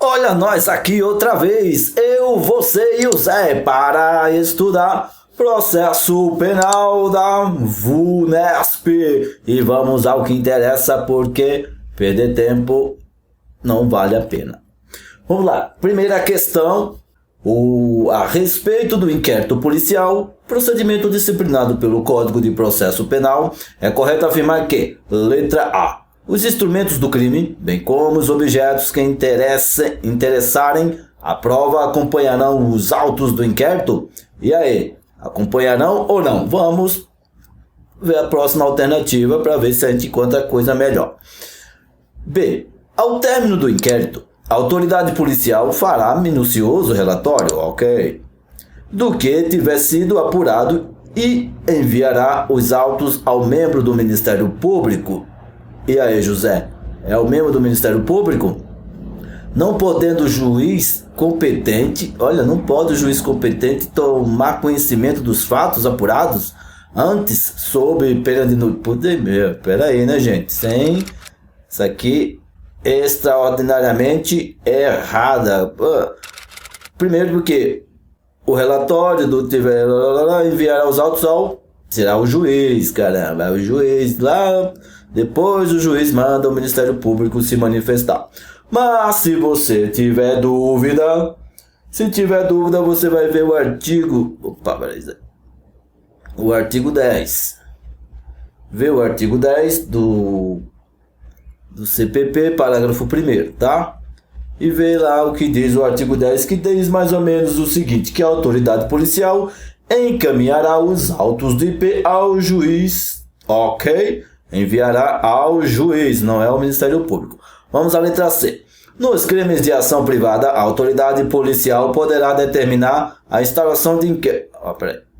Olha nós aqui outra vez, eu, você e o Zé, para estudar processo penal da VUNESP. E vamos ao que interessa, porque perder tempo não vale a pena. Vamos lá, primeira questão, a respeito do inquérito policial, procedimento disciplinado pelo Código de Processo Penal, é correto afirmar que, letra A, os instrumentos do crime, bem como os objetos que interessarem a prova, acompanharão os autos do inquérito? E aí, acompanharão ou não? Vamos ver a próxima alternativa para ver se a gente encontra coisa melhor. B. Ao término do inquérito, a autoridade policial fará minucioso relatório, ok, do que tiver sido apurado e enviará os autos ao membro do Ministério Público. E aí, José, é o membro do Ministério Público? Não podendo o juiz competente, não pode o juiz competente tomar conhecimento dos fatos apurados antes, sob pena de poder. Pera aí, né, gente? Isso aqui é extraordinariamente errada. Primeiro porque o relatório do enviará os autos será o juiz, caramba, o juiz lá. Depois o juiz manda o Ministério Público se manifestar. Mas se você tiver dúvida, você vai ver o artigo... O artigo 10. Vê o artigo 10 do CPP, parágrafo 1º, tá? E vê lá o que diz o artigo 10, que diz mais ou menos o seguinte, que a autoridade policial encaminhará os autos do IP ao juiz, ok? Enviará ao juiz, não é ao Ministério Público. Vamos à letra C. Nos crimes de ação privada, a autoridade policial poderá determinar a instauração de inquérito.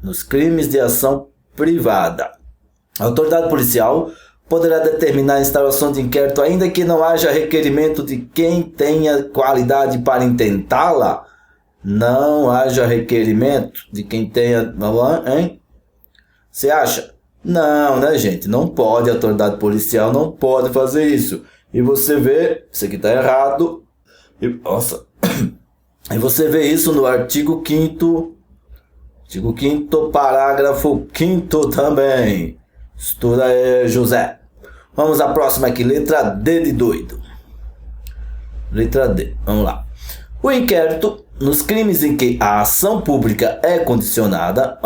Nos crimes de ação privada, a autoridade policial poderá determinar a instauração de inquérito ainda que não haja requerimento de quem tenha qualidade para intentá-la. Não haja requerimento de quem tenha... Hein? Você acha? Não, né, gente? Não pode, a autoridade policial não pode fazer isso. E você vê, isso aqui está errado. E você vê isso no artigo 5º, parágrafo 5º também. Estuda aí, José. Vamos à próxima aqui, letra D de doido. Letra D, vamos lá. O inquérito, nos crimes em que a ação pública é condicionada,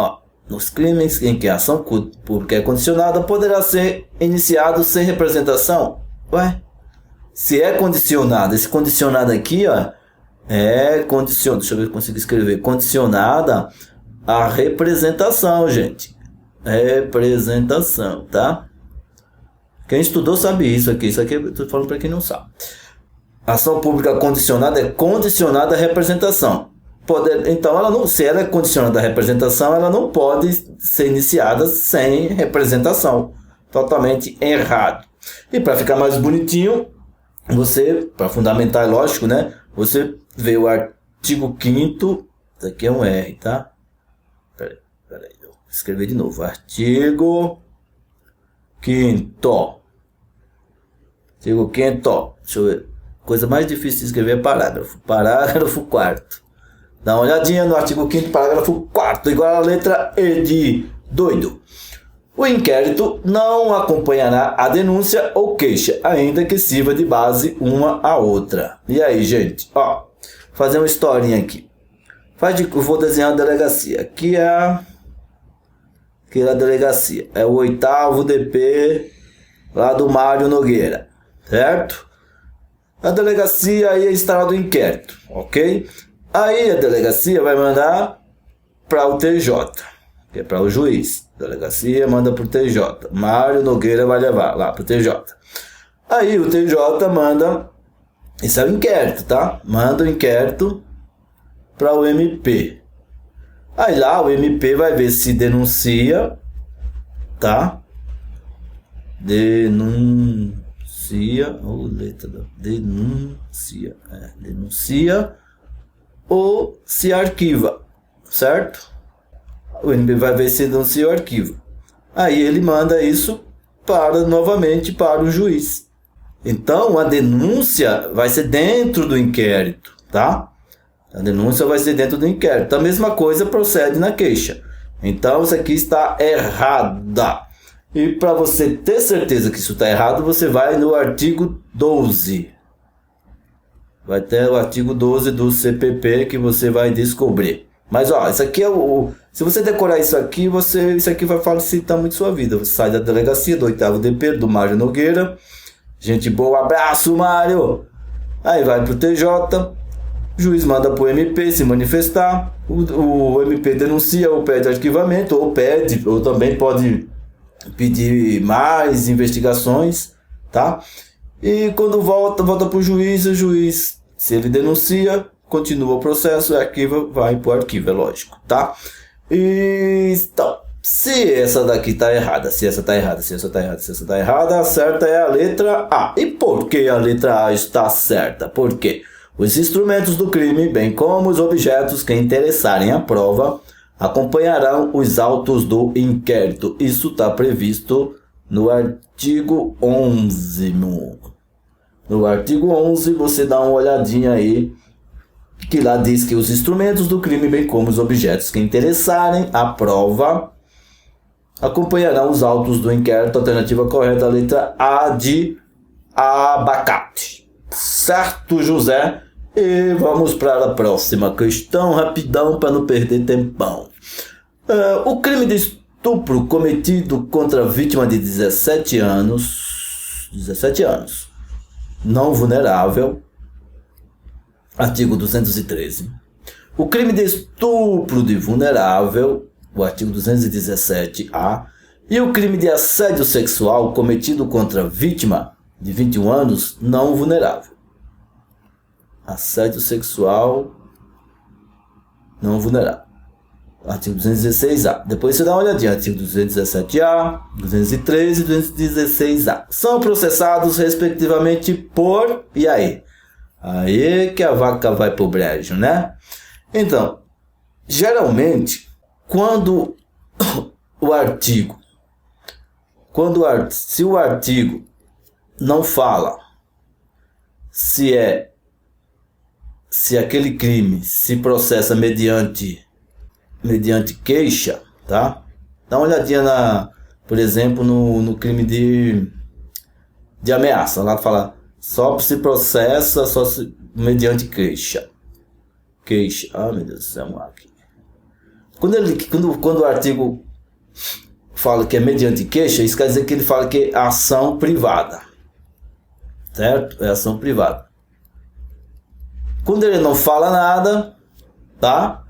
nos crimes em que a ação pública é condicionada, poderá ser iniciado sem representação. Se é condicionada, esse condicionado aqui, é condicionado, deixa eu ver se eu consigo escrever, condicionada à representação, gente. Representação, tá? Quem estudou sabe isso aqui eu estou falando para quem não sabe. Ação pública condicionada é condicionada à representação. Então, se ela é condicionada à representação, ela não pode ser iniciada sem representação. Totalmente errado. E para ficar mais bonitinho, para fundamentar, lógico, né? Você vê o artigo 5º, isso aqui é um R, tá? Peraí, vou escrever de novo. Artigo 5º. Artigo 5º, deixa eu ver. Coisa mais difícil de escrever é parágrafo. Parágrafo 4º. Dá uma olhadinha no artigo 5º, parágrafo 4º, igual a letra E de doido. O inquérito não acompanhará a denúncia ou queixa, ainda que sirva de base uma a outra. E aí, gente? Fazer uma historinha aqui. Eu vou desenhar a delegacia. Aqui é a delegacia. É o 8º DP lá do Mário Nogueira. Certo? A delegacia aí é instalado o inquérito. Ok? Aí a delegacia vai mandar para o TJ, que é para o juiz. A delegacia manda para o TJ. Mário Nogueira vai levar lá para o TJ. Aí o TJ manda... Isso é o inquérito, tá? Manda o inquérito para o MP. Aí lá o MP vai ver se denuncia, tá? Denuncia. Denuncia ou se arquiva, certo? O MP vai ver se denuncia ou arquiva. Aí ele manda isso novamente para o juiz. Então, a denúncia vai ser dentro do inquérito, tá? A denúncia vai ser dentro do inquérito. A mesma coisa procede na queixa. Então, isso aqui está errada. E para você ter certeza que isso está errado, você vai no artigo 12. Vai ter o artigo 12 do CPP que você vai descobrir. Mas, ó, isso aqui é se você decorar isso aqui vai facilitar muito sua vida. Você sai da delegacia do 8º DP, do Mário Nogueira. Gente boa, abraço, Mário! Aí vai pro TJ, o juiz manda pro MP se manifestar, o MP denuncia ou pede arquivamento, ou também pode pedir mais investigações, tá? E quando volta pro juiz, o juiz, se ele denuncia, continua o processo, arquiva, vai pro arquivo, é lógico, tá? Então, se essa daqui tá errada, se essa tá errada, a certa é a letra A. E por que a letra A está certa? Porque os instrumentos do crime, bem como os objetos que interessarem a prova, acompanharão os autos do inquérito. Isso está previsto no artigo 11. No artigo 11, você dá uma olhadinha aí, que lá diz que os instrumentos do crime, bem como os objetos que interessarem a prova, acompanharão os autos do inquérito. Alternativa correta, a letra A de abacate. Certo, José? E vamos para a próxima questão, rapidão, para não perder tempão. O crime de estupro cometido contra a vítima de 17 anos, não vulnerável, artigo 213. O crime de estupro de vulnerável, o artigo 217-A, e o crime de assédio sexual cometido contra a vítima de 21 anos, não vulnerável. Assédio sexual não vulnerável. Artigo 216-A. Depois você dá uma olhadinha. Artigo 217-A, 213 e 216-A. São processados, respectivamente, por... E aí? Aí que a vaca vai pro brejo, né? Então, geralmente, quando o artigo... Se o artigo não fala se aquele crime se processa mediante queixa, tá? Dá uma olhadinha por exemplo, no crime de ameaça. Lá fala, só se processa mediante queixa. Ah, meu Deus do céu, aqui. Quando o artigo fala que é mediante queixa, isso quer dizer que ele fala que é ação privada. Certo? É ação privada. Quando ele não fala nada, tá?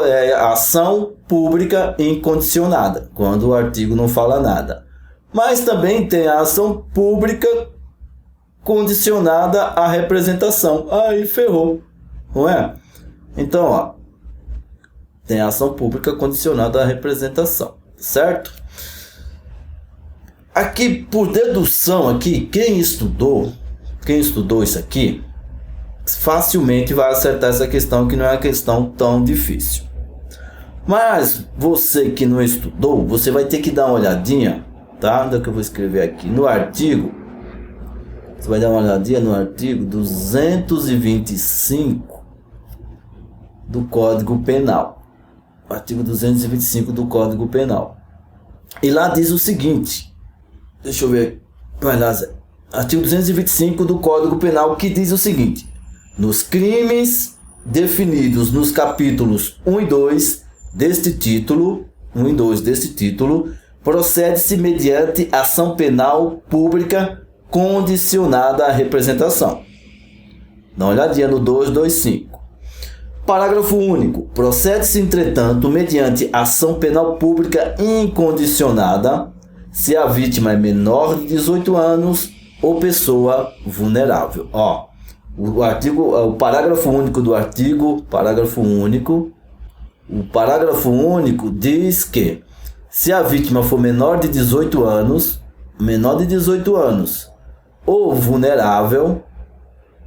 É ação pública incondicionada, quando o artigo não fala nada. Mas também tem a ação pública condicionada à representação. Aí ferrou, não é? Então, ó, tem a ação pública condicionada à representação, certo? Aqui, por dedução, aqui, quem estudou isso aqui, facilmente vai acertar essa questão, que não é uma questão tão difícil. Mas você que não estudou, você vai ter que dar uma olhadinha, tá? Onde é que eu vou escrever aqui? No artigo, você vai dar uma olhadinha no artigo 225 do Código Penal. Artigo 225 do Código Penal. E lá diz o seguinte, deixa eu ver, vai lá, Zé. Artigo 225 do Código Penal, que diz o seguinte: nos crimes definidos nos capítulos 1 e 2 deste título, procede-se mediante ação penal pública condicionada à representação. Dá uma olhadinha no 225. Parágrafo único. Procede-se, entretanto, mediante ação penal pública incondicionada se a vítima é menor de 18 anos ou pessoa vulnerável. Ó, o parágrafo único do artigo, o parágrafo único diz que se a vítima for menor de 18 anos ou vulnerável,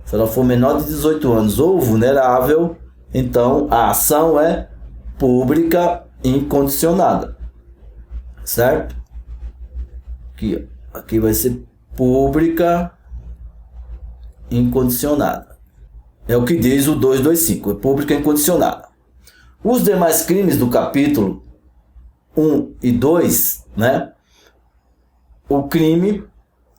se ela for menor de 18 anos ou vulnerável, então a ação é pública incondicionada, certo? Aqui vai ser pública incondicionada. É o que diz o 225, pública incondicionada. Os demais crimes do capítulo 1 e 2, né? O crime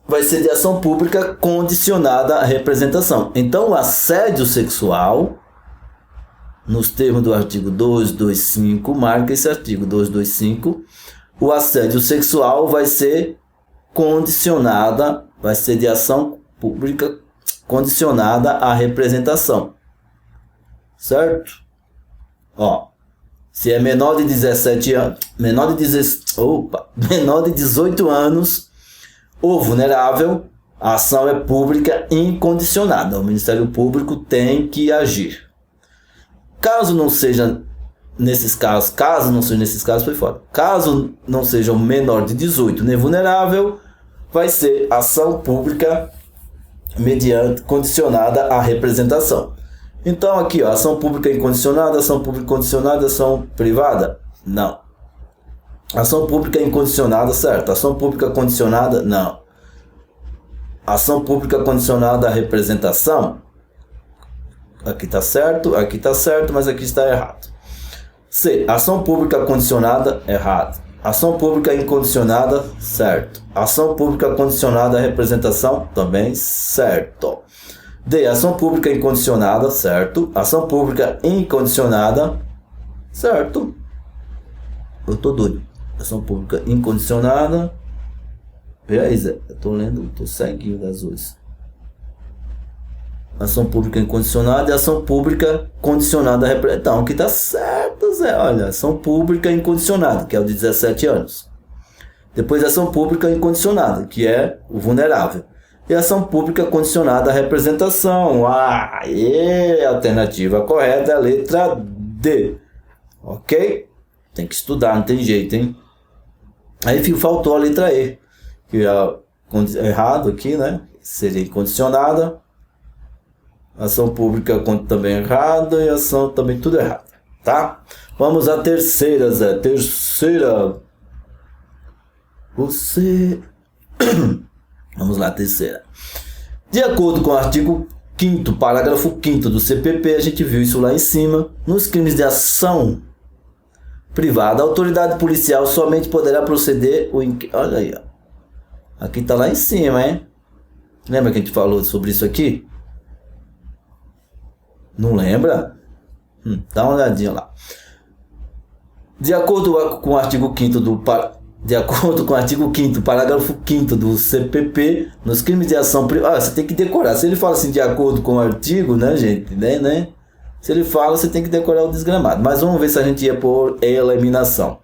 vai ser de ação pública condicionada à representação. Então, o assédio sexual, nos termos do artigo 225, marca esse artigo 225, o assédio sexual vai ser condicionada, vai ser de ação pública condicionada à representação. Certo? Ó, se é menor de 17 anos, menor de 18 anos ou vulnerável, a ação é pública incondicionada. O Ministério Público tem que agir. Caso não seja nesses casos, foi fora. Caso não seja um menor de 18 nem vulnerável, vai ser ação pública mediante condicionada à representação. Então aqui, ó, ação pública incondicionada, ação pública condicionada, ação privada? Não. Ação pública incondicionada, certo. Ação pública condicionada? Não. Ação pública condicionada à representação? Aqui está certo, mas aqui está errado. C. Ação pública condicionada, errado. Ação pública incondicionada, certo. Ação pública condicionada à representação, também certo. D. Ação pública incondicionada, certo. Ação pública incondicionada, certo. Eu tô doido. Ação pública incondicionada. Vê aí, Zé. Eu tô lendo, tô ceguinho das duas. Ação pública incondicionada e ação pública condicionada à representação. Então, aqui tá certo, Zé. Olha, ação pública incondicionada, que é o de 17 anos. Depois, ação pública incondicionada, que é o vulnerável. E ação pública condicionada à representação. A alternativa correta é a letra D. Ok? Tem que estudar, não tem jeito, hein? Aí faltou a letra E, que é errado aqui, né? Seria incondicionada. Ação pública também errada e ação também tudo errado, tá? Vamos à terceira, Zé. Terceira. Você... Vamos lá, terceira. De acordo com o artigo 5º, parágrafo 5º do CPP, a gente viu isso lá em cima, nos crimes de ação privada, a autoridade policial somente poderá proceder Olha aí, ó. Aqui tá lá em cima, hein? Lembra que a gente falou sobre isso aqui? Não lembra? Dá uma olhadinha lá. De acordo com o artigo 5º De acordo com o artigo 5º, parágrafo 5º do CPP, nos crimes de ação privada... você tem que decorar. Se ele fala assim, de acordo com o artigo, né, gente? Né? Se ele fala, você tem que decorar o desgramado. Mas vamos ver se a gente ia por eliminação.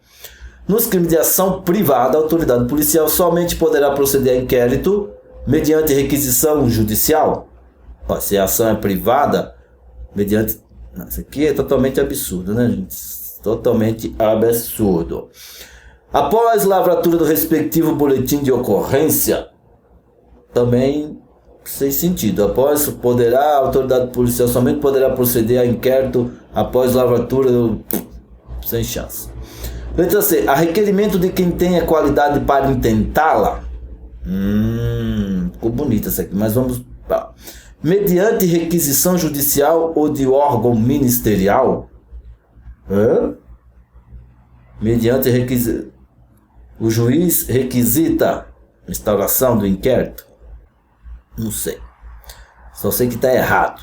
Nos crimes de ação privada, a autoridade policial somente poderá proceder a inquérito mediante requisição judicial. Ó, se a ação é privada, mediante... Isso aqui é totalmente absurdo, né, gente? Totalmente absurdo. Após lavratura do respectivo boletim de ocorrência, também sem sentido. Após a autoridade policial somente poderá proceder a inquérito após lavratura do... sem chance. Letra C. A requerimento de quem tenha qualidade para intentá-la. Ficou bonita essa aqui, mas vamos... mediante requisição judicial ou de órgão ministerial. Mediante requisição. O juiz requisita a instauração do inquérito? Não sei. Só sei que está errado.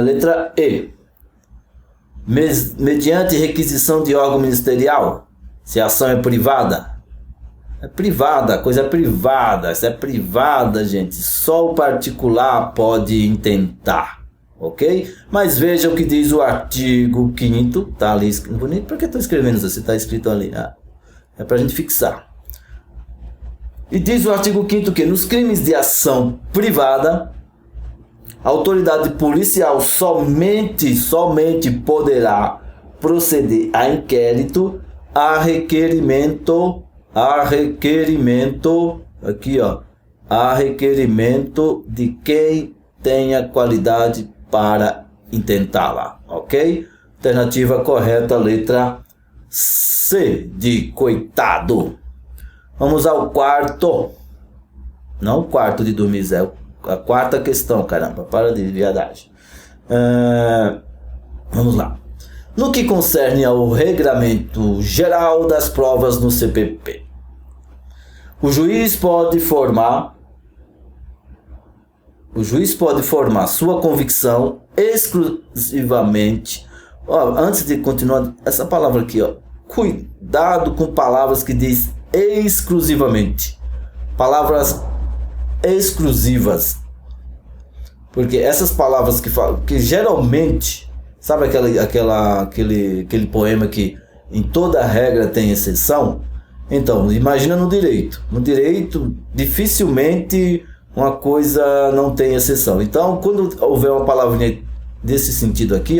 Letra E. Mediante requisição de órgão ministerial? Se a ação é privada? É privada, coisa é privada. Isso é privada, gente. Só o particular pode intentar. Ok? Mas veja o que diz o artigo 5º. Tá ali escrito. Bonito, por que estou escrevendo isso? Está escrito ali. É para a gente fixar. E diz o artigo 5º que nos crimes de ação privada, a autoridade policial somente poderá proceder a inquérito a requerimento, aqui ó, a requerimento de quem tenha qualidade para intentá-la, ok? Alternativa correta, letra C de coitado. Vamos ao quarto. Não o quarto de dormir, Zé. A quarta questão, caramba. Para de viadagem. Vamos lá. No que concerne ao regramento geral das provas no CPP, o juiz pode formar sua convicção exclusivamente. Antes de continuar, essa palavra aqui, cuidado com palavras que diz exclusivamente. Palavras exclusivas. Porque essas palavras que falam, que geralmente, sabe aquele poema que em toda regra tem exceção? Então, imagina no direito. No direito, dificilmente uma coisa não tem exceção. Então, quando houver uma palavrinha desse sentido aqui,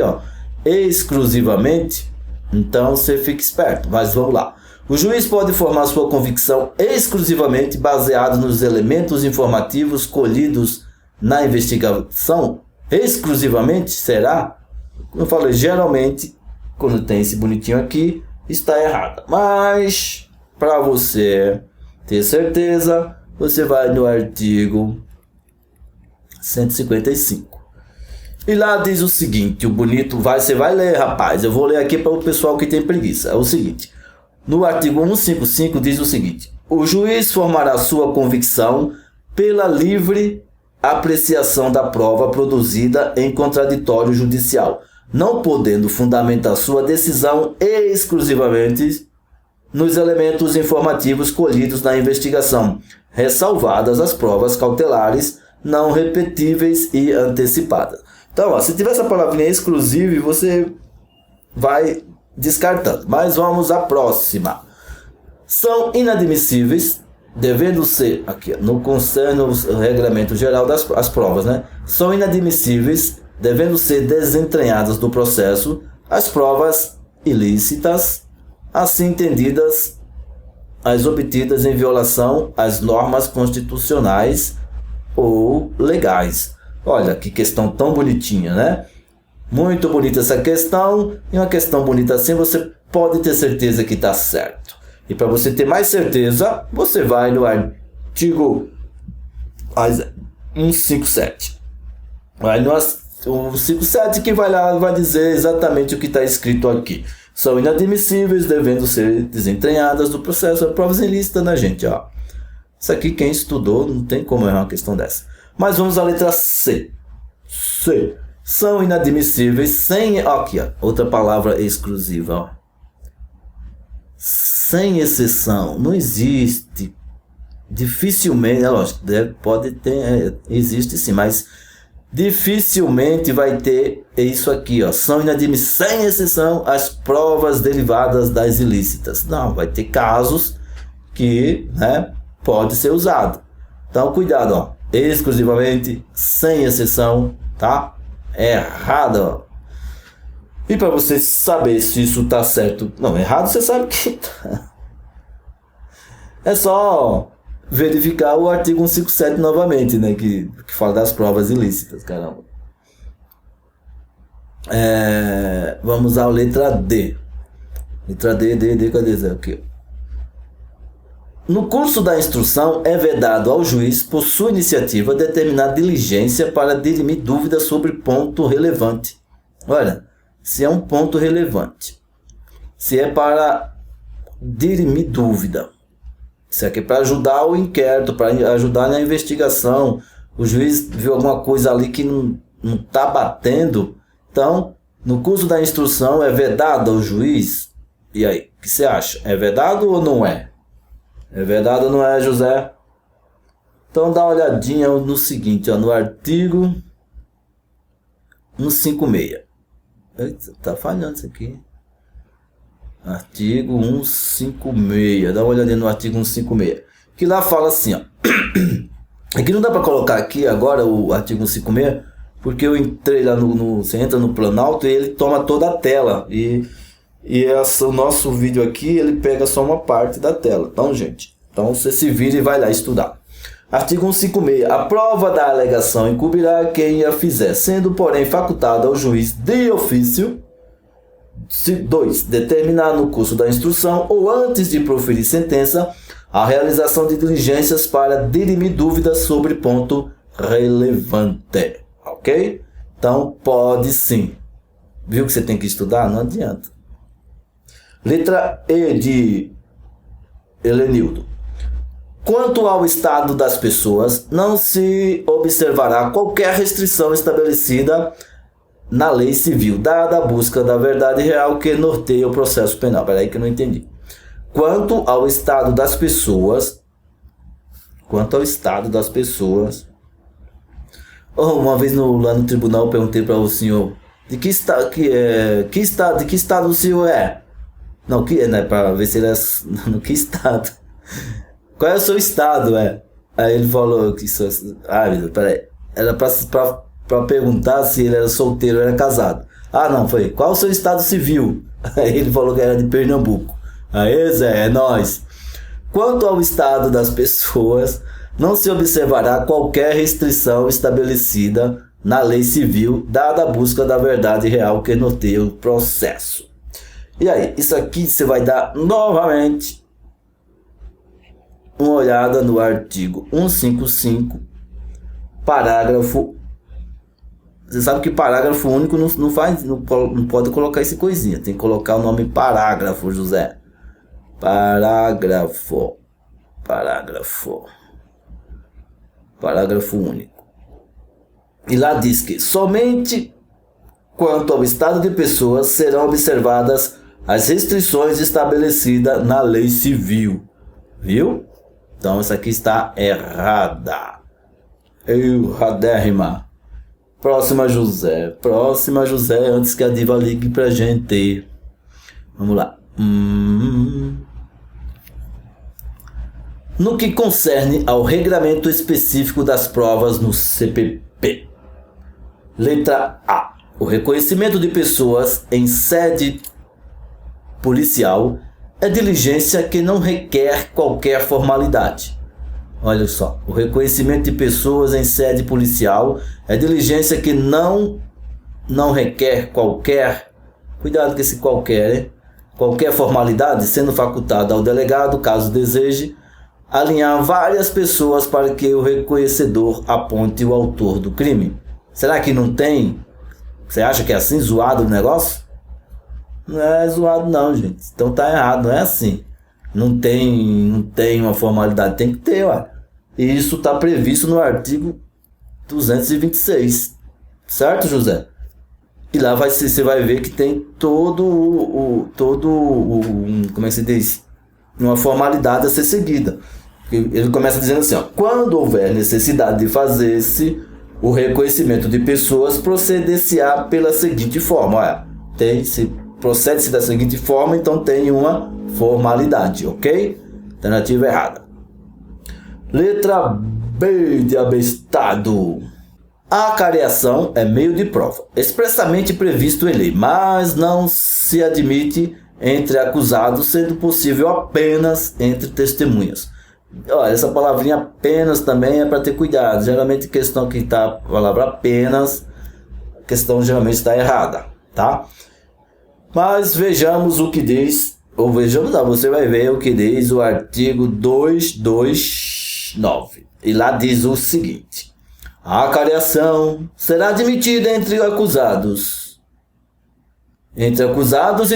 exclusivamente, então você fica esperto. Mas vamos lá. O juiz pode formar sua convicção exclusivamente baseado nos elementos informativos colhidos na investigação. Exclusivamente, será? Eu falei, geralmente, quando tem esse bonitinho aqui, está errado. Mas, para você ter certeza, você vai no artigo 155. E lá diz o seguinte, você vai ler, rapaz. Eu vou ler aqui para o pessoal que tem preguiça. É o seguinte. No artigo 155 diz o seguinte: o juiz formará sua convicção pela livre apreciação da prova produzida em contraditório judicial, não podendo fundamentar sua decisão exclusivamente nos elementos informativos colhidos na investigação, ressalvadas as provas cautelares não repetíveis e antecipadas. Então, se tiver essa palavrinha exclusiva, você vai descartando. Mas vamos à próxima. São inadmissíveis, devendo ser, aqui no concerne o regramento geral das provas, né? São inadmissíveis, devendo ser desentranhadas do processo, as provas ilícitas, assim entendidas as obtidas em violação às normas constitucionais ou legais. Olha que questão tão bonitinha, né? Muito bonita essa questão, e uma questão bonita assim você pode ter certeza que está certo. E para você ter mais certeza, você vai no artigo 157. Vai no 157 que vai dizer exatamente o que está escrito aqui. São inadmissíveis, devendo ser desentranhadas do processo de provas ilícitas, né, gente? Isso aqui quem estudou não tem como errar uma questão dessa. Mas vamos à letra C. C. São inadmissíveis sem... Aqui, outra palavra exclusiva. Sem exceção. Não existe. Dificilmente... lógico, pode ter... existe sim, mas dificilmente vai ter isso aqui. São inadmissíveis sem exceção as provas derivadas das ilícitas. Não, vai ter casos que, pode ser usado. Então, cuidado, exclusivamente, sem exceção, tá? Errado. E para você saber se isso tá certo, não, errado, você sabe que tá. É só verificar o artigo 157 novamente, né? Que fala das provas ilícitas, caramba. Vamos à letra D. Letra D, cadê Zé? Aqui. No curso da instrução, é vedado ao juiz, por sua iniciativa, determinar diligência para dirimir dúvidas sobre ponto relevante. Olha, se é um ponto relevante, se é para dirimir dúvida, isso aqui é para ajudar o inquérito, para ajudar na investigação, o juiz viu alguma coisa ali que não está batendo, então, no curso da instrução, é vedado ao juiz. E aí, o que você acha? É vedado ou não é? É verdade ou não é, José? Então dá uma olhadinha no seguinte, no artigo 156. Eita, tá falhando isso aqui. Artigo 156. Dá uma olhadinha no artigo 156. Que lá fala assim, Aqui não dá para colocar aqui agora o artigo 156, porque eu entrei lá você entra no Planalto e ele toma toda a tela. E o nosso vídeo aqui, ele pega só uma parte da tela. Então, gente, você se vira e vai lá estudar. Artigo 156. A prova da alegação incumbirá quem a fizer, sendo, porém, facultado ao juiz de ofício. 2. Determinar no curso da instrução ou antes de proferir sentença a realização de diligências para dirimir dúvidas sobre ponto relevante. Ok? Então, pode sim. Viu que você tem que estudar? Não adianta. Letra E de Helenildo. Quanto ao estado das pessoas, não se observará qualquer restrição estabelecida na lei civil, dada a busca da verdade real que norteia o processo penal. Peraí que eu não entendi. Quanto ao estado das pessoas, uma vez lá no tribunal eu perguntei para o senhor, de que estado o senhor é? Não, para ver se ele é no que estado. Qual é o seu estado, Aí ele falou que peraí. Era pra perguntar se ele era solteiro ou era casado. Não, foi. Qual o seu estado civil? Aí ele falou que era de Pernambuco. Aí, Zé, é nóis. Quanto ao estado das pessoas, não se observará qualquer restrição estabelecida na lei civil, dada a busca da verdade real que norteia o processo. E aí, isso aqui você vai dar novamente uma olhada no artigo 155, parágrafo. Você sabe que parágrafo único não pode colocar esse coisinha, tem que colocar o nome parágrafo, José. Parágrafo único. E lá diz que somente quanto ao estado de pessoas serão observadas as restrições estabelecidas na lei civil. Viu? Então essa aqui está errada. Erradérrima. Próxima José, antes que a diva ligue pra gente. Vamos lá. No que concerne ao regramento específico das provas no CPP. Letra A. O reconhecimento de pessoas em sede policial é diligência que não requer qualquer formalidade. Olha só, o reconhecimento de pessoas em sede policial é diligência que não requer qualquer, cuidado com esse qualquer, hein? Qualquer formalidade, sendo facultado ao delegado, caso deseje, alinhar várias pessoas para que o reconhecedor aponte o autor do crime. Será que não tem? Você acha que é assim, zoado o negócio? Não é zoado não, gente. Então tá errado, não é assim. Não tem uma formalidade, tem que ter, E isso está previsto no artigo 226. Certo, José? E lá você vai ver que tem como é que se diz? Uma formalidade a ser seguida. Ele começa dizendo assim, quando houver necessidade de fazer-se o reconhecimento de pessoas, proceder-se-á pela seguinte forma. Procede-se da seguinte forma, então tem uma formalidade, ok? Alternativa errada. Letra B de abestado. A acareação é meio de prova, expressamente previsto em lei, mas não se admite entre acusados, sendo possível apenas entre testemunhas. Essa palavrinha apenas também é para ter cuidado. Geralmente questão que está a palavra apenas, a questão geralmente está errada, tá? Mas vejamos o que diz, você vai ver o que diz o artigo 229. E lá diz o seguinte: a acareação será admitida entre acusados e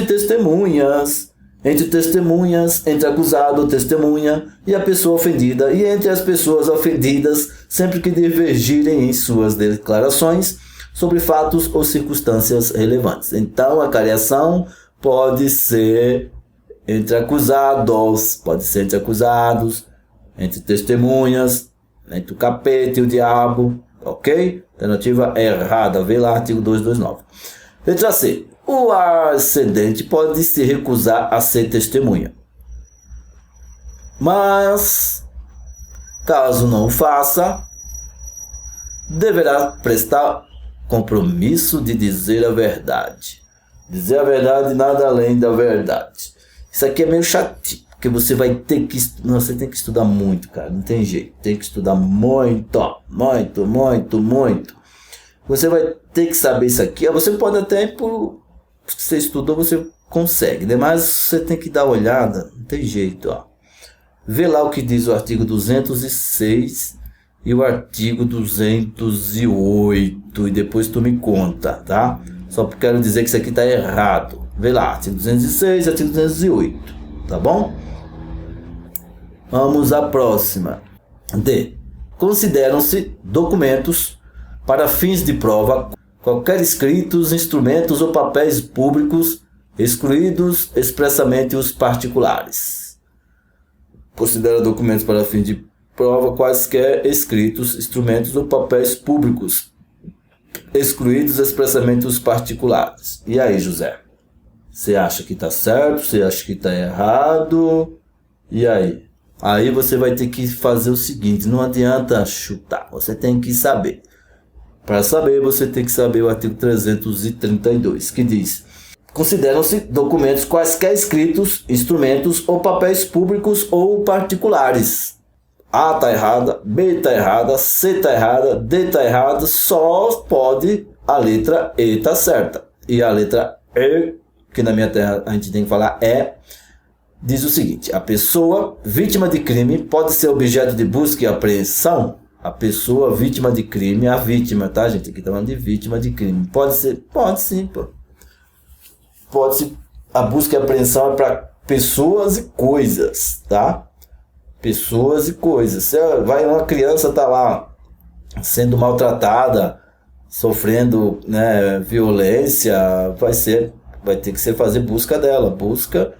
testemunhas, entre acusado, testemunha e a pessoa ofendida, e entre as pessoas ofendidas, sempre que divergirem em suas declarações sobre fatos ou circunstâncias relevantes. Então, a acareação pode ser entre acusados, entre testemunhas, entre o capeta e o diabo, ok? Alternativa errada, vê lá artigo 229. Letra C. O ascendente pode se recusar a ser testemunha, mas, caso não o faça, deverá prestar compromisso de dizer a verdade. Dizer a verdade, nada além da verdade. Isso aqui é meio chatinho, porque você vai ter que você tem que estudar muito, cara, não tem jeito. Tem que estudar muito. Você vai ter que saber isso aqui. Você pode até, se você estudou, você consegue, né? Mas você tem que dar uma olhada, não tem jeito, vê lá o que diz o artigo 206 e o artigo 208 e depois tu me conta, tá? Só porque quero dizer que isso aqui tá errado. Vê lá, artigo 206 e artigo 208, tá bom? Vamos à próxima. D. Consideram-se documentos para fins de prova qualquer escritos, instrumentos ou papéis públicos, excluídos expressamente os particulares. Considera documentos para fins de prova quaisquer escritos, instrumentos ou papéis públicos, excluídos expressamente os particulares. E aí, José? Você acha que está certo? Você acha que está errado? E aí? Aí você vai ter que fazer o seguinte, não adianta chutar, você tem que saber. Para saber, você tem que saber o artigo 332, que diz: consideram-se documentos quaisquer escritos, instrumentos ou papéis públicos ou particulares. A está errada, B está errada, C está errada, D está errada, só pode a letra E está certa. E a letra E, que na minha terra a gente tem que falar diz o seguinte: a pessoa vítima de crime pode ser objeto de busca e apreensão. A pessoa vítima de crime, a vítima, tá, gente? Aqui tá falando de vítima de crime. Pode ser? Pode sim, pô. Pode ser. A busca e apreensão é para pessoas e coisas, tá? Pessoas e coisas. Se vai uma criança tá lá sendo maltratada, sofrendo, né, violência, vai ter que ser fazer busca dela, busca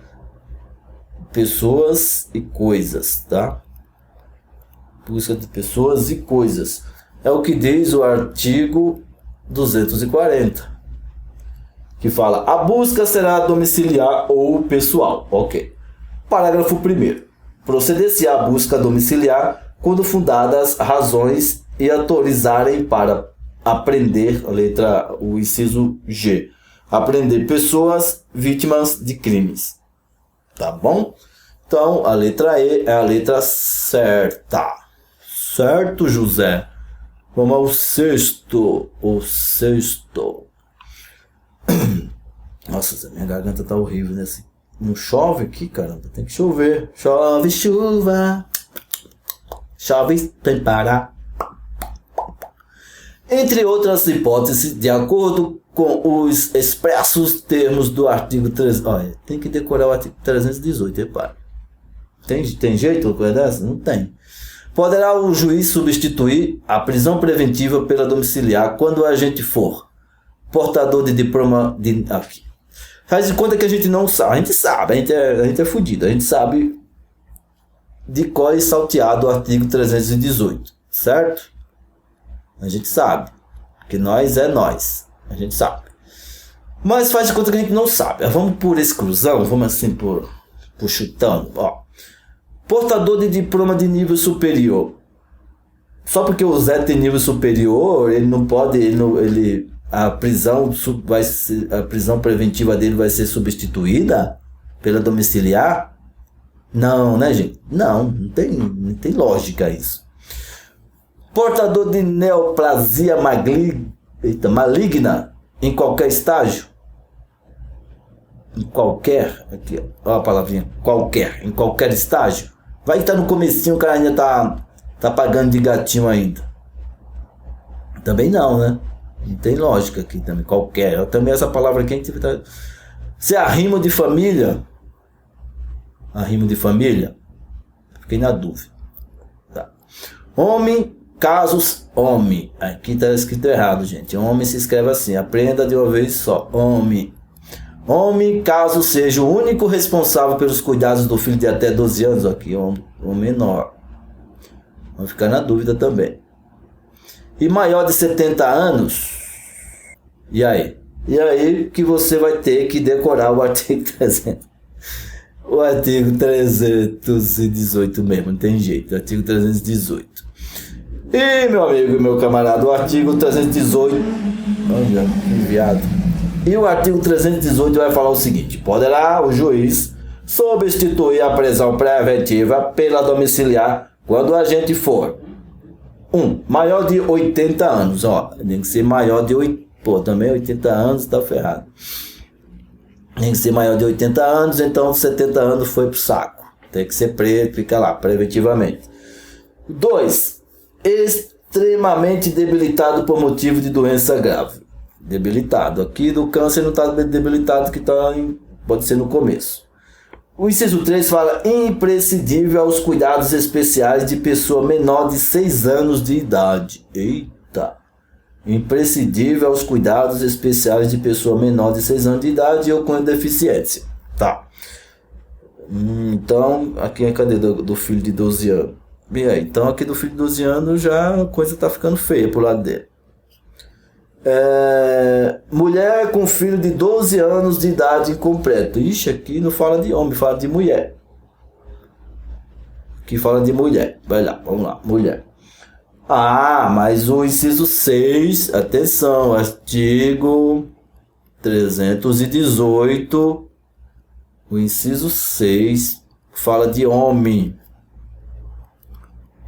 pessoas e coisas, tá? Busca de pessoas e coisas. É o que diz o artigo 240, que fala: a busca será domiciliar ou pessoal. Ok. Parágrafo 1º. Proceder-se à busca domiciliar quando fundadas razões e autorizarem para apreender, o inciso G, apreender pessoas vítimas de crimes. Tá bom? Então, a letra E é a letra certa. Certo, José? Vamos ao sexto. O sexto. Nossa, minha garganta tá horrível, né? Não chove aqui, caramba. Tem que chover. Chove, chuva. Chove, tem parar. Entre outras hipóteses, de acordo com os expressos termos do artigo 3... Olha, tem que decorar o artigo 318, repara. Tem jeito uma coisa dessa? Não tem. Poderá o juiz substituir a prisão preventiva pela domiciliar quando o agente for portador de diploma de... Aqui. Faz de conta que a gente não sabe. A gente sabe, a gente é fudido. A gente sabe de cor e salteado o artigo 318, certo? A gente sabe. Que nós é nós. A gente sabe. Mas faz de conta que a gente não sabe. Vamos por exclusão, vamos assim por chutando. Ó. Portador de diploma de nível superior. Só porque o Zé tem nível superior, ele não pode, a prisão preventiva dele vai ser substituída pela domiciliar? Não, né, gente? Não tem lógica isso. Portador de neoplasia maligna em qualquer estágio. Em qualquer, aqui ó a palavrinha, qualquer, em qualquer estágio. Vai estar no comecinho, o cara ainda tá pagando de gatinho ainda. Também não, né? Não tem lógica aqui também, qualquer. Também essa palavra aqui a gente tá... Se é arrimo de família, fiquei na dúvida. Tá. Homem, casos, homem. Aqui tá escrito errado, gente. Homem se escreve assim, aprenda de uma vez só. Homem, caso seja o único responsável pelos cuidados do filho de até 12 anos, aqui, o menor. Vamos ficar na dúvida também. E maior de 70 anos. E aí? E aí que você vai ter que decorar o artigo 300. O artigo 318 mesmo, não tem jeito. O artigo 318. E, meu amigo e meu camarada, o artigo 318... Olha, enviado. E o artigo 318 vai falar o seguinte: poderá o juiz substituir a prisão preventiva pela domiciliar quando o agente for 1. Maior de 80 anos. Ó, tem que ser maior de 80. Pô, também 80 anos tá ferrado. Tem que ser maior de 80 anos, então 70 anos foi pro saco. Tem que ser preso, fica lá, preventivamente. 2. Extremamente debilitado por motivo de doença grave. Debilitado. Aqui do câncer não está debilitado, que pode ser no começo. O inciso 3 fala imprescindível aos cuidados especiais de pessoa menor de 6 anos de idade. Eita! Imprescindível aos cuidados especiais de pessoa menor de 6 anos de idade ou com deficiência. Tá. Então, aqui é cadê do filho de 12 anos? E aí, então aqui do filho de 12 anos já a coisa tá ficando feia pro lado dele. Mulher com filho de 12 anos de idade incompleto. Ixi, aqui não fala de homem, fala de mulher. Aqui fala de mulher. Vai lá, vamos lá, mulher. Mas o inciso 6, atenção, artigo 318, o inciso 6 fala de homem.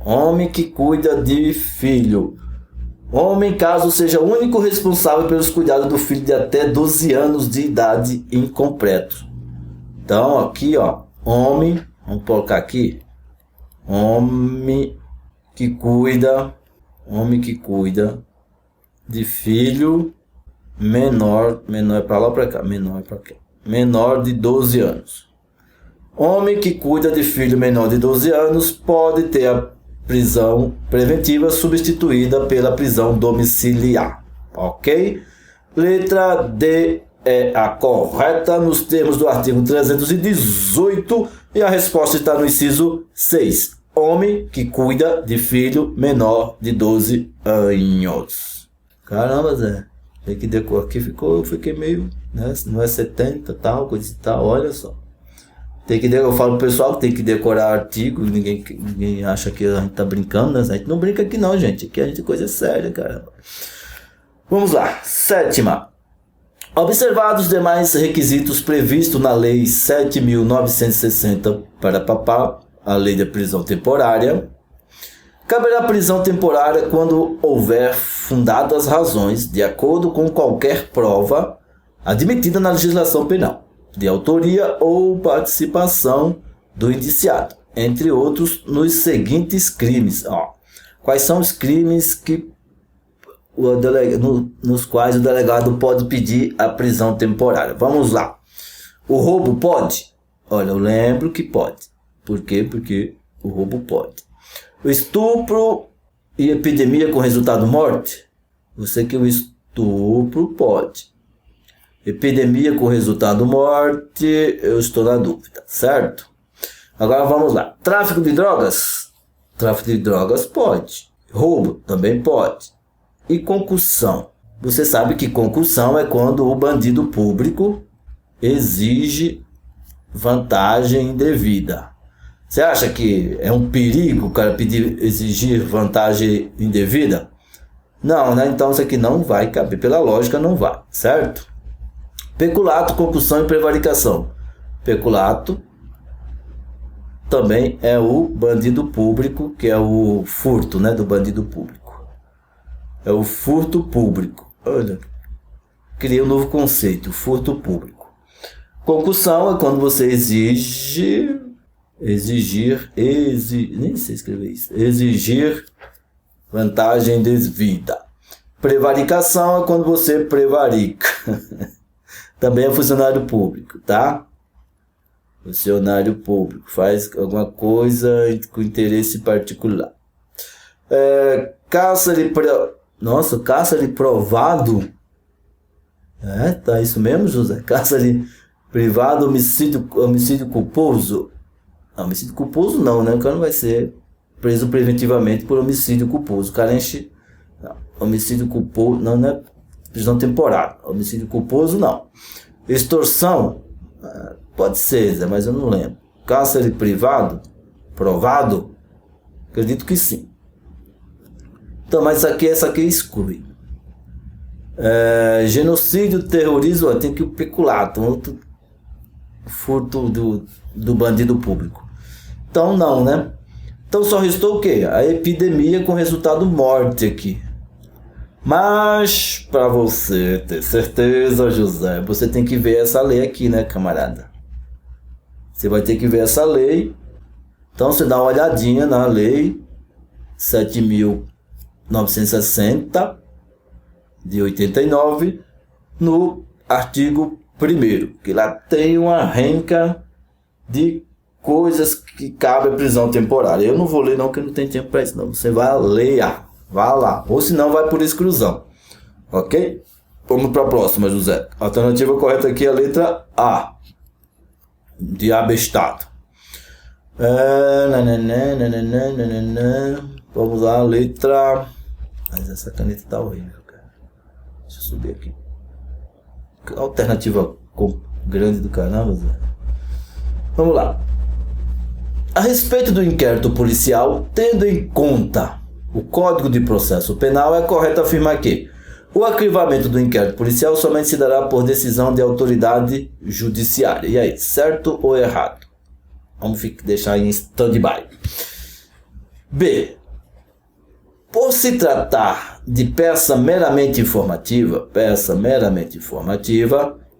Homem que cuida de filho. Homem, caso seja o único responsável pelos cuidados do filho de até 12 anos de idade incompleto. Então, aqui, ó, homem, vamos colocar aqui, homem que cuida de filho menor é para lá ou para cá? Menor de 12 anos. Homem que cuida de filho menor de 12 anos pode ter a prisão preventiva substituída pela prisão domiciliar. Ok? Letra D é a correta nos termos do artigo 318 e a resposta está no inciso 6. Homem que cuida de filho menor de 12 anos. Caramba, Zé. Tem que decorar. Aqui eu fiquei meio, né? Não é 70, tal, coisa e tal. Olha só. Eu falo pro pessoal que tem que decorar artigo. Ninguém acha que a gente tá brincando, né? A gente não brinca aqui não, gente. Aqui a gente é coisa séria, caramba. Vamos lá. 7ª. Observados os demais requisitos previstos na Lei 7.960 para papá, a lei da prisão temporária, caberá prisão temporária quando houver fundadas razões, de acordo com qualquer prova admitida na legislação penal, de autoria ou participação do indiciado, entre outros, nos seguintes crimes. Quais são os crimes nos quais o delegado pode pedir a prisão temporária? Vamos lá. O roubo pode? Olha, eu lembro que pode. Por quê? Porque o roubo pode. O estupro e epidemia com resultado morte? Eu sei que o estupro pode. Epidemia com resultado morte, eu estou na dúvida, certo? Agora vamos lá. Tráfico de drogas? Tráfico de drogas pode. Roubo também pode. E concussão? Você sabe que concussão é quando o bandido público exige vantagem indevida. Você acha que é um perigo o cara exigir vantagem indevida? Não, né? Então isso aqui não vai caber. Pela lógica não vai, certo? Peculato, concussão e prevaricação. Peculato também é o bandido público, que é o furto, né, do bandido público. É o furto público. Olha, criei um novo conceito, furto público. Concussão é quando você exigir vantagem desvida. Prevaricação é quando você prevarica. Também é funcionário público, tá? Funcionário público faz alguma coisa com interesse particular. Cárcere provado. Tá isso mesmo, José? Cárcere privado, homicídio culposo. Homicídio culposo não, né? O cara não vai ser preso preventivamente por homicídio culposo. O cara enche... Não. Homicídio culposo... Não é prisão temporária. Homicídio culposo, não. Extorsão? Pode ser, Zé, mas eu não lembro. Cárcere privado? Provado? Acredito que sim. Então, mas essa aqui exclui. Genocídio, terrorismo, tem que o peculato. Outro furto do bandido público. Então não, né? Então só restou o quê? A epidemia com resultado morte aqui. Mas para você ter certeza, José, você tem que ver essa lei aqui, né, camarada? Você vai ter que ver essa lei Então você dá uma olhadinha na lei 7.960 de 89, no artigo 1º, que lá tem uma renca de coisas que cabe a prisão temporária. Eu não vou ler não, porque não tem tempo para isso não. Você vai ler, vá lá, ou se não vai por exclusão. Ok? Vamos para a próxima, José. A alternativa correta aqui é a letra A, de abestado. Vamos lá, a letra... Mas essa caneta tá horrível, cara. Deixa eu subir aqui. Alternativa grande do caramba, Zé. Vamos lá. A respeito do inquérito policial, tendo em conta o Código de Processo Penal, é correto afirmar que o arquivamento do inquérito policial somente se dará por decisão de autoridade judiciária. E aí, certo ou errado? Vamos deixar em stand-by. B. Por se tratar de peça meramente informativa,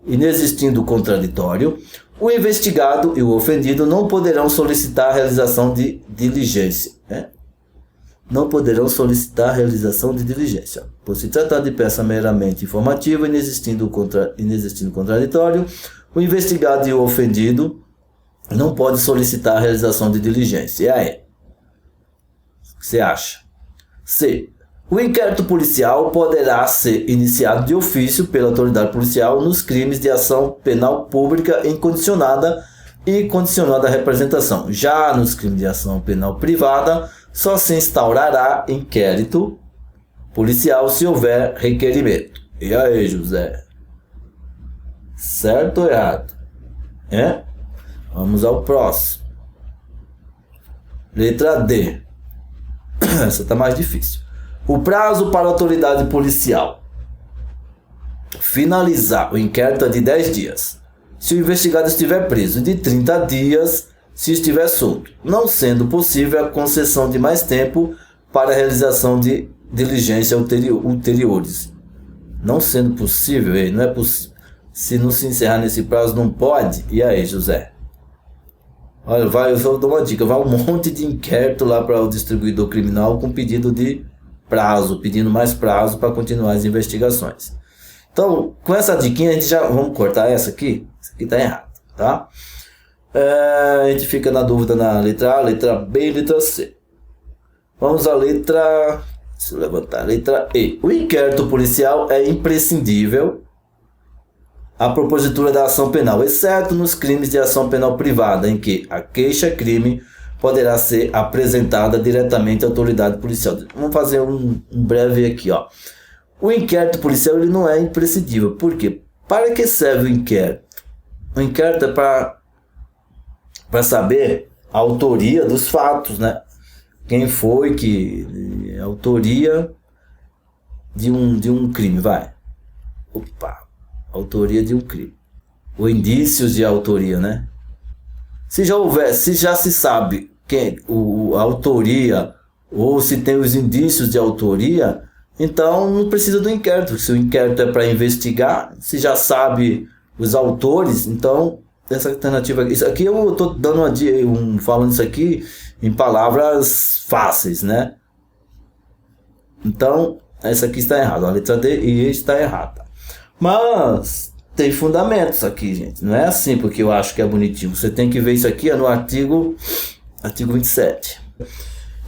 inexistindo contraditório, o investigado e o ofendido não poderão solicitar a realização de diligência. Não poderão solicitar a realização de diligência. Por se tratar de peça meramente informativa, inexistindo contraditório, o investigado e o ofendido não podem solicitar a realização de diligência. E aí? O que você acha? C. O inquérito policial poderá ser iniciado de ofício pela autoridade policial nos crimes de ação penal pública incondicionada e condicionada à representação. Já nos crimes de ação penal privada, só se instaurará inquérito policial se houver requerimento. E aí, José? Certo ou errado? Vamos ao próximo. Letra D. Essa está mais difícil. O prazo para a autoridade policial finalizar o inquérito é de 10 dias, se o investigado estiver preso, e de 30 dias se estiver solto, não sendo possível a concessão de mais tempo para a realização de diligência ulteriores. Não sendo possível, não é possível. Se não se encerrar nesse prazo, não pode. E aí, José? Olha, eu vou dar uma dica, vai um monte de inquérito lá para o distribuidor criminal com pedido de prazo, pedindo mais prazo para continuar as investigações. Então, com essa diquinha, a gente já... Vamos cortar essa aqui? Essa aqui tá errado, tá? A gente fica na dúvida na letra A, letra B e letra C. Vamos à letra... Deixa eu levantar. Letra E. O inquérito policial é imprescindível a propositura da ação penal, exceto nos crimes de ação penal privada, em que a queixa-crime poderá ser apresentada diretamente à autoridade policial. Vamos fazer um breve aqui, ó. O inquérito policial ele não é imprescindível. Por quê? Para que serve o inquérito? O inquérito é para saber a autoria dos fatos, né? Quem foi que... A autoria de um crime, vai. Autoria de um crime. Ou indícios de autoria, né? Se já se sabe a autoria, ou se tem os indícios de autoria, então não precisa do inquérito. Se o inquérito é para investigar, se já sabe os autores, então essa alternativa... Isso aqui eu estou dando falando isso aqui em palavras fáceis, né? Então, essa aqui está errada. A letra D e E está errada. Mas tem fundamentos aqui, gente. Não é assim porque eu acho que é bonitinho. Você tem que ver isso aqui no artigo 27.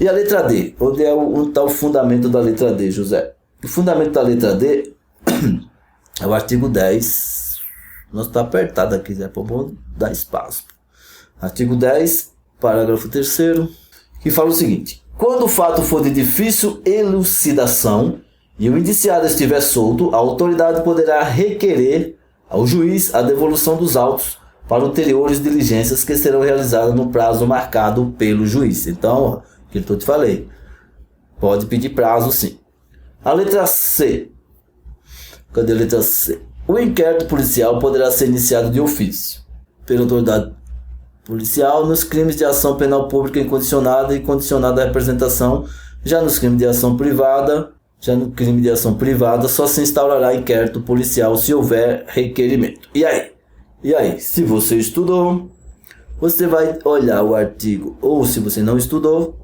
E a letra D? Onde está o fundamento da letra D, José? O fundamento da letra D é o artigo 10. Nossa, está apertado aqui, Zé. Vamos dar espaço. Artigo 10, parágrafo 3º, que fala o seguinte: quando o fato for de difícil elucidação e o indiciado estiver solto, a autoridade poderá requerer ao juiz a devolução dos autos para ulteriores diligências que serão realizadas no prazo marcado pelo juiz. Então, o que eu te falei, pode pedir prazo sim. A letra C. Cadê a letra C? O inquérito policial poderá ser iniciado de ofício pela autoridade policial nos crimes de ação penal pública incondicionada e condicionada à representação. Já nos crimes de ação privada, no crime de ação privada, só se instaurará inquérito policial se houver requerimento. E aí? Se você estudou, você vai olhar o artigo, ou se você não estudou,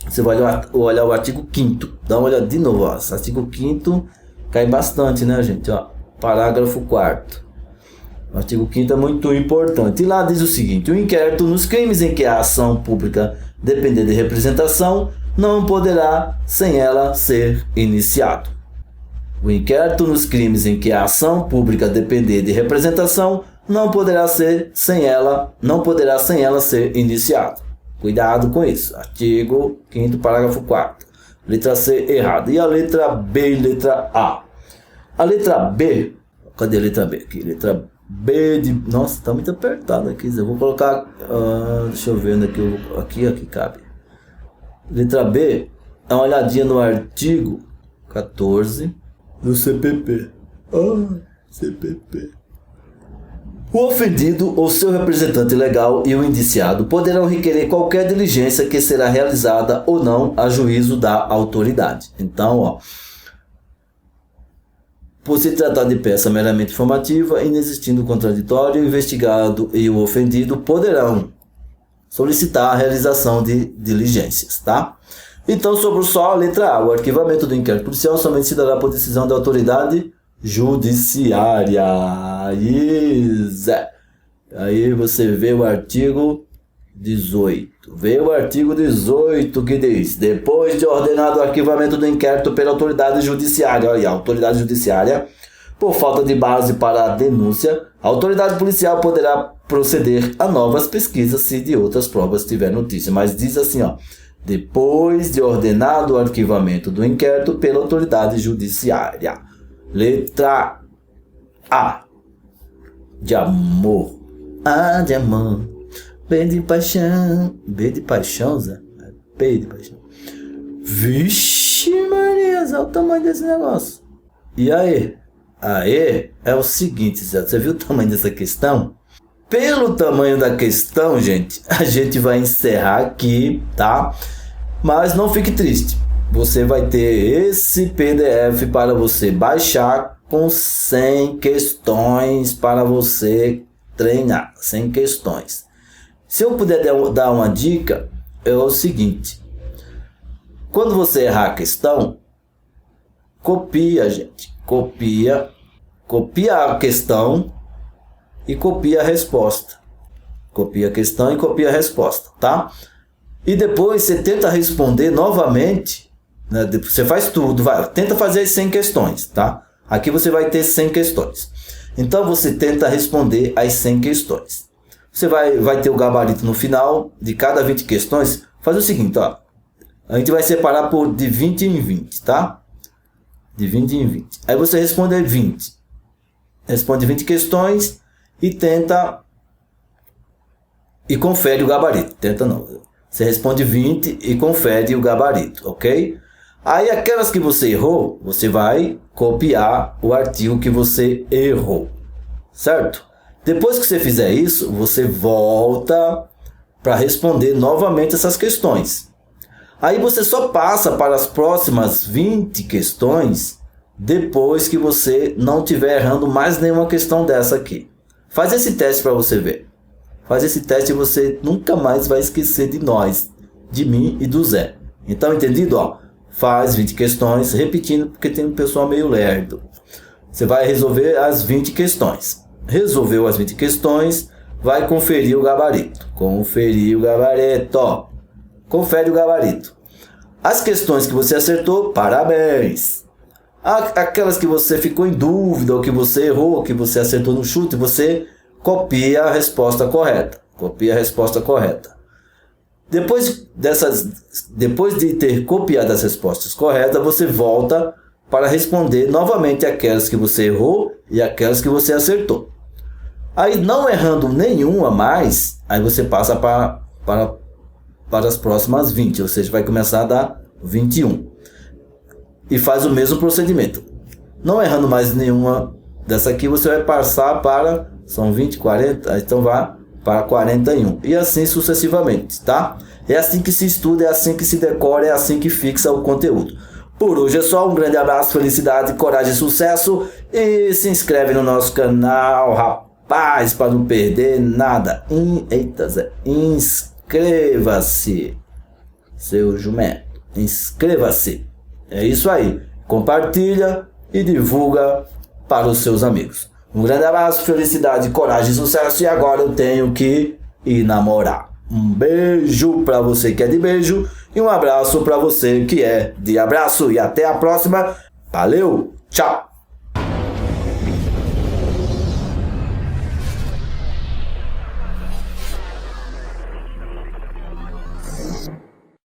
você vai olhar o artigo 5º. Dá uma olhada de novo, ó. Esse artigo 5º cai bastante, né, gente? Ó, parágrafo 4º. O artigo 5º é muito importante. E lá diz o seguinte: o inquérito nos crimes em que a ação pública depender de representação não poderá sem ela ser iniciado. O inquérito nos crimes em que a ação pública depender de representação não poderá sem ela ser iniciado. Cuidado com isso. Artigo 5º, parágrafo 4º. Letra C, errado. E a letra B e letra A? A letra B... Cadê a letra B? Aqui, letra B de... Nossa, tá muito apertado aqui. Eu vou colocar... deixa eu ver onde aqui cabe. Letra B, dá uma olhadinha no artigo 14 do CPP. CPP. O ofendido ou seu representante legal e o indiciado poderão requerer qualquer diligência que será realizada ou não a juízo da autoridade. Então, ó, por se tratar de peça meramente informativa, inexistindo contraditório, o investigado e o ofendido poderão solicitar a realização de diligências, tá? Então, sobre só a letra A, o arquivamento do inquérito policial somente se dará por decisão da autoridade judiciária. Aí você vê o artigo 18. Vê o artigo 18 que diz: depois de ordenado o arquivamento do inquérito pela autoridade judiciária, olha, a autoridade judiciária, por falta de base para a denúncia, a autoridade policial poderá proceder a novas pesquisas se de outras provas tiver notícia. Mas diz assim, ó: depois de ordenado o arquivamento do inquérito pela autoridade judiciária. Letra A, de amor. A de amor. B de paixão. B de paixão, Zé? B de paixão. Vixe Maria, olha o tamanho desse negócio. E aí? Aí é o seguinte, Zé, você viu o tamanho dessa questão? Pelo tamanho da questão, gente, a gente vai encerrar aqui, tá? Mas não fique triste. Você vai ter esse PDF para você baixar com 100 questões para você treinar. 100 questões. Se eu puder dar uma dica, é o seguinte: quando você errar a questão, copia, gente. Copia a questão e copia a resposta. Copia a questão e copia a resposta, tá? E depois você tenta responder novamente, né? Você faz tudo, tenta fazer as 100 questões, tá? Aqui você vai ter 100 questões. Então você tenta responder as 100 questões. Você vai ter o gabarito no final de cada 20 questões. Faz o seguinte, ó. A gente vai separar de 20 em 20, tá? De 20 em 20. Aí você responde 20. Responde 20 questões e tenta... E confere o gabarito. Tenta não. Você responde 20 e confere o gabarito, ok? Aí aquelas que você errou, você vai copiar o artigo que você errou, certo? Depois que você fizer isso, você volta para responder novamente essas questões. Aí você só passa para as próximas 20 questões depois que você não estiver errando mais nenhuma questão dessa aqui. Faz esse teste para você ver. Faz esse teste e você nunca mais vai esquecer de nós, de mim e do Zé. Então, entendido? Ó, faz 20 questões, repetindo, porque tem um pessoal meio lerdo. Você vai resolver as 20 questões. Resolveu as 20 questões, vai conferir o gabarito. Conferir o gabarito, ó. Confere o gabarito. As questões que você acertou, parabéns. Aquelas que você ficou em dúvida, ou que você errou, ou que você acertou no chute, você copia a resposta correta. Copia a resposta correta. Depois de ter copiado as respostas corretas, você volta para responder novamente aquelas que você errou e aquelas que você acertou. Aí, não errando nenhuma mais, aí você passa para as próximas 20, ou seja, vai começar a dar 21. E faz o mesmo procedimento. Não errando mais nenhuma dessa aqui, você vai passar para... São 20, 40, então vai para 41. E assim sucessivamente, tá? É assim que se estuda, é assim que se decora, é assim que fixa o conteúdo. Por hoje é só, um grande abraço, felicidade, coragem e sucesso. E se inscreve no nosso canal, rapaz. paz para não perder nada. Eita, Zé, inscreva-se, seu jumento, inscreva-se. É isso aí, compartilha e divulga para os seus amigos. Um grande abraço, felicidade, coragem e sucesso. E agora eu tenho que ir namorar. Um beijo para você que é de beijo e um abraço para você que é de abraço. E até a próxima. Valeu, tchau.